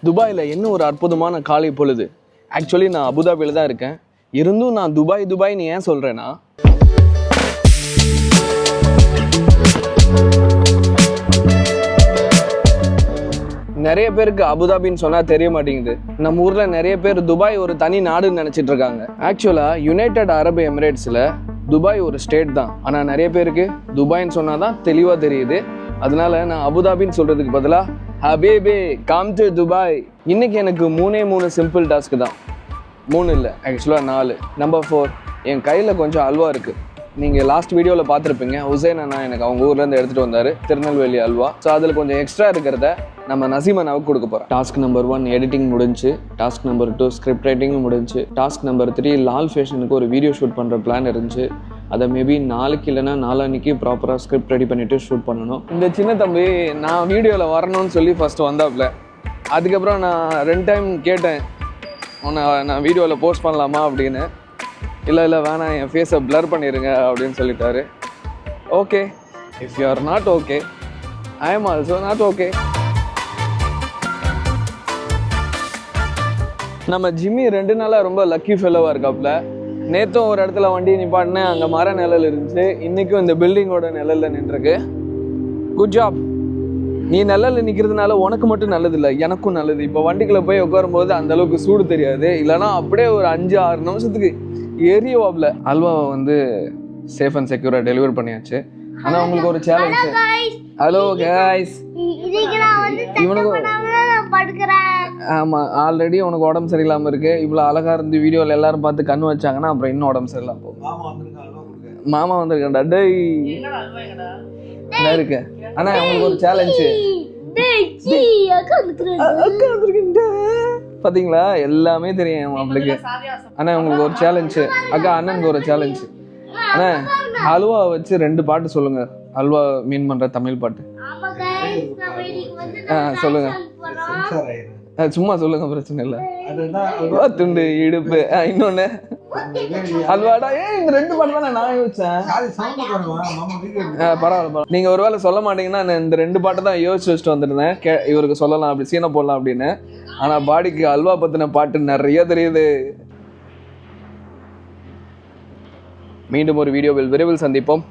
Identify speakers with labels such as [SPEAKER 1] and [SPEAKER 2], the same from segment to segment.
[SPEAKER 1] துபாயில் என்ன ஒரு அற்புதமான காலை பொழுது. ஆக்சுவலி நான் அபுதாபியில் தான் இருக்கேன். இருந்தும் நான் துபாய்னு ஏன் சொல்கிறேன்னா, நிறைய பேருக்கு அபுதாபின்னு சொன்னால் தெரிய மாட்டேங்குது. நம்ம ஊரில் நிறைய பேர் துபாய் ஒரு தனி நாடுன்னு நினச்சிட்டு இருக்காங்க. ஆக்சுவலாக யுனைடெட் அரபு எமிரேட்ஸில் துபாய் ஒரு ஸ்டேட் தான். ஆனால் நிறைய பேருக்கு துபாய்ன்னு சொன்னால் தான் தெளிவாக தெரியுது. அதனால நான் அபுதாபின்னு சொல்கிறதுக்கு பதிலாக ஹபீபி கம் டு துபாய். இன்னைக்கு எனக்கு 3 சிம்பிள் டாஸ்க்கு தான். 3 இல்லை, ஆக்சுவலாக 4. நம்பர் 4, என் கையில் கொஞ்சம் அல்வா இருக்குது. நீங்கள் லாஸ்ட் வீடியோவில் பார்த்துருப்பீங்க. ஹுசைன் அண்ணா எனக்கு அவங்க ஊர்லேருந்து எடுத்துகிட்டு வந்தார், திருநெல்வேலி அல்வா. ஸோ அதில் கொஞ்சம் எக்ஸ்ட்ரா இருக்கிறத நம்ம நசீம் அண்ணாவுக்கு கொடுக்க போகிறோம். டாஸ்க் நம்பர் 1 எடிட்டிங் முடிஞ்சு, டாஸ்க் நம்பர் 2 ஸ்கிரிப்ட் ரைட்டிங்கும் முடிஞ்சு, டாஸ்க் நம்பர் 3 லால் ஃபேஷனுக்கு ஒரு வீடியோ ஷூட் பண்ணுற பிளான் இருந்துச்சு. அதை மேபி நாளைக்கு இல்லைன்னா நாளான்னைக்கு ப்ராப்பராக ஸ்கிரிப்ட் ரெடி பண்ணிவிட்டு ஷூட் பண்ணணும். இந்த சின்ன தம்பி நான் வீடியோவில் வரணும்னு சொல்லி ஃபஸ்ட்டு வந்தாப்புல. அதுக்கப்புறம் நான் 2 டைம் கேட்டேன், நான் வீடியோவில் போஸ்ட் பண்ணலாமா அப்படின்னு. இல்லை வேணாம், என் ஃபேஸை பிளர் பண்ணிடுங்க அப்படின்னு சொல்லிட்டாரு. Okay, if you are not okay, I am also not okay. நம்ம ஜிம்மி 2 நாளாக ரொம்ப லக்கி ஃபெல்லோவாக இருக்காப்புல. நேற்றும் ஒரு இடத்துல வண்டி நிப்பாட்டினேன், அங்கே மர நிழல் இருந்துச்சு. இன்றைக்கும் இந்த பில்டிங்கோட நிழலில் நின்றுருக்கு. Good job. நீ நிழலில் நிற்கிறதுனால உனக்கு மட்டும் நல்லது இல்லை, எனக்கும் நல்லது. இப்போ வண்டிக்குள்ளே போய் உட்காரும்போது அந்தளவுக்கு சூடு தெரியாது. இல்லைனா அப்படியே ஒரு 5-6 நிமிஷத்துக்கு எரியவாப்ல. அல்வாவை வந்து சேஃப் அண்ட் செக்யூராக டெலிவர் பண்ணியாச்சு. ஆனால் உங்களுக்கு ஒரு சேலஞ்சு. ஹலோ கைஸ், இவனுக்கு ஆமாம், ஆல்ரெடி உனக்கு உடம்பு சரியில்லாமல் இருக்குது. இவ்வளோ அழகாக இருந்து வீடியோவில் எல்லாரும் பார்த்து கண்ணு வச்சாங்கன்னா அப்புறம் இன்னும் உடம்பு சரியில்லாமல் போகும். மாமா வந்திருக்கேன்டா. டேய் இருக்கு. ஆனால் உங்களுக்கு ஒரு சேலஞ்சு. பார்த்தீங்களா, எல்லாமே தெரியும் அவங்களுக்கு. ஆனால் உங்களுக்கு ஒரு சேலஞ்சு. அக்கா அண்ணனுக்கு ஒரு சேலஞ்சு. அண்ணா அல்வா வச்சு 2 பாட்டு சொல்லுங்க. அல்வா மீன் பண்ற தமிழ் பாட்டு சொல்லுங்க. சும்மா சொல்லுங்க, பிரச்சனை இல்லை. அல்வா துண்டு இடுப்பு. இன்னொன்னு அல்வாடா. இந்த 2 பாட்டு தான் நான் யோசிச்சேன். பரவாயில்ல, நீங்க ஒருவேளை சொல்ல மாட்டீங்கன்னா நான் இந்த 2 பாட்டை தான் யோசிச்சு வச்சுட்டு வந்துருந்தேன். இவருக்கு சொல்லலாம், அப்படி சீனை போடலாம் அப்படின்னு. ஆனா பாடிக்கு அல்வா பத்தின பாட்டு நிறைய தெரியுது. மீண்டும் ஒரு வீடியோவில் விரைவில் சந்திப்போம்.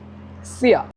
[SPEAKER 1] சியா.